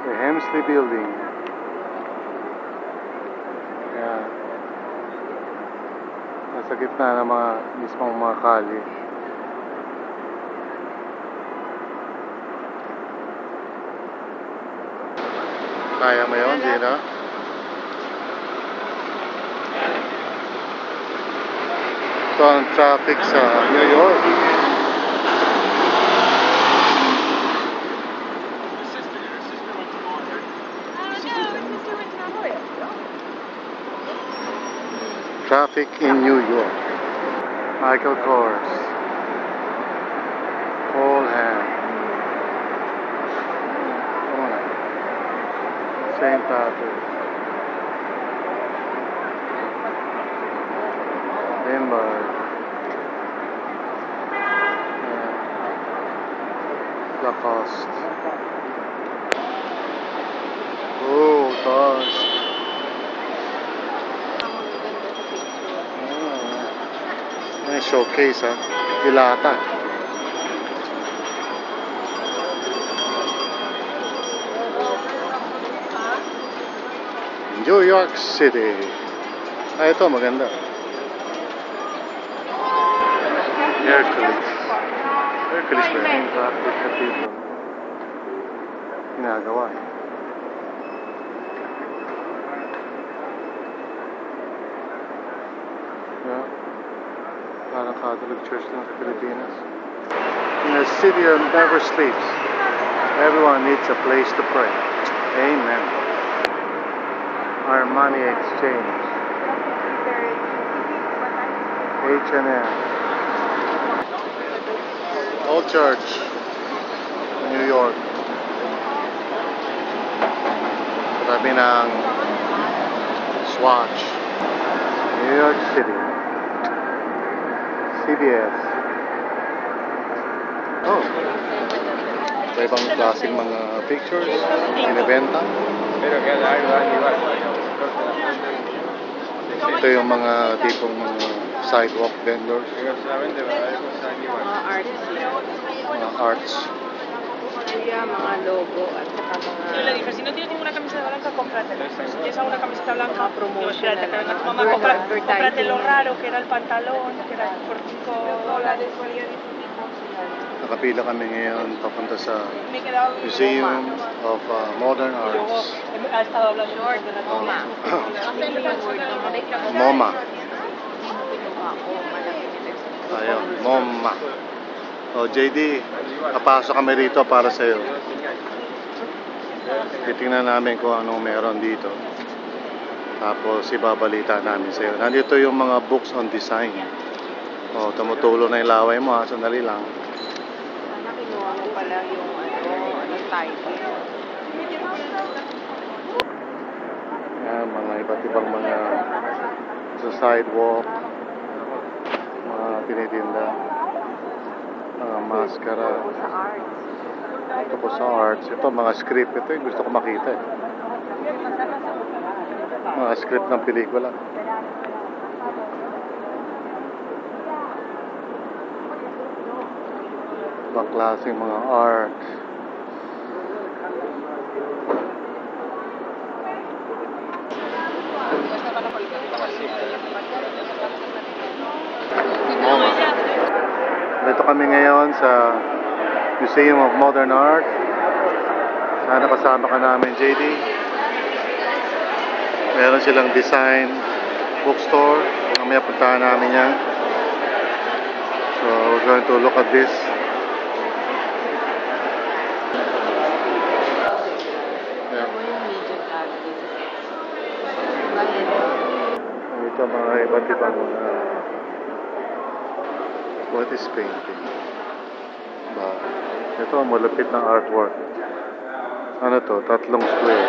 The Hemsley Building. Ayan. Nasa gitna ng mga mismong mga kalye. Kaya mo yun, Gina? Ito ang traffic sa New York. Traffic in New York. Michael Kors. Colham. St. Patrick. Lindbergh. Lacoste. Oh, gosh. May showcase, ha? Dilata. New York City. Ah, ito maganda. Hercules. Hercules ba yung Catholic Cathedral? Ginagawa eh. Yeah. Parang Catholic Church lang sa Pilipinas. In a city that never sleeps, everyone needs a place to pray. Amen. Armani Exchange. H&M. Old Church. New York. Sabi ng Swatch. New York City. CBS. Oh. Iba-ibang klaseng mga pictures. Binibenta. Ito yung mga tipong mga sidewalk vendors. Mga arts. Mga logo at saka mga... Yo le dije, si no tienes ninguna camiseta blanca, cómpratela. Si tienes alguna camiseta blanca, promotion. Mamá, cómprate lo raro, que era el pantalón, que era por $5. Nakapila kami ngayon papunta sa Museum of Modern Arts. Ha estado hablando de la MoMA. Ayun, MoMA. O JD, kapasok kami rito para sa'yo. Titingnan namin kung anong meron dito. Tapos ibabalita namin sa'yo. Nandito yung mga books on design. O, tumutulo na yung laway mo ha, sandali lang. Sana kinuha mo pala yung title. Yan, mga iba't ibang mga sa sidewalk. Mga tinitinda. Mga maskara. Sa arts. Ito po sa arts. Ito mga script. Ito yung gusto ko makita eh. Mga script ng pelikula. Ibang klaseng mga art. Dito kami ngayon sa Museum of Modern Art. Sana kasama ka namin, JD. Meron silang design bookstore. Mamaya puntahan namin yan. So we're going to look at this. Ito mga iba't ibang what is painting? Ba, ito malapit ng artwork. Ano to? 3 square.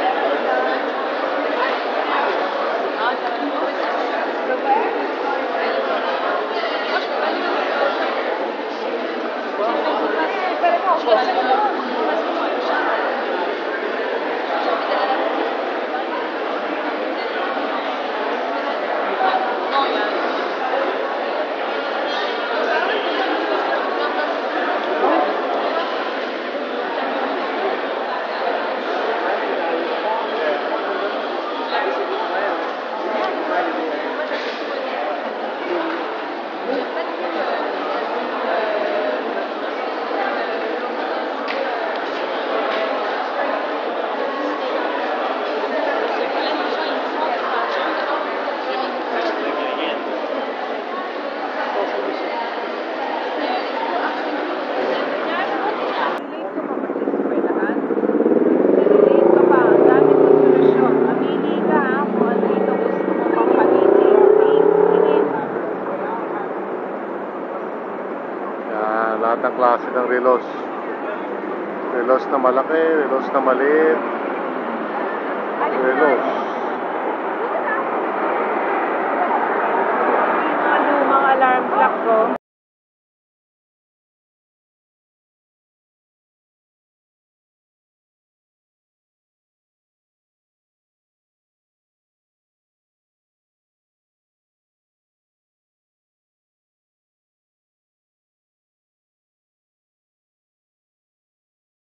lahat ng klase ng relos. Relos na malaki, relos na maliit. Relos.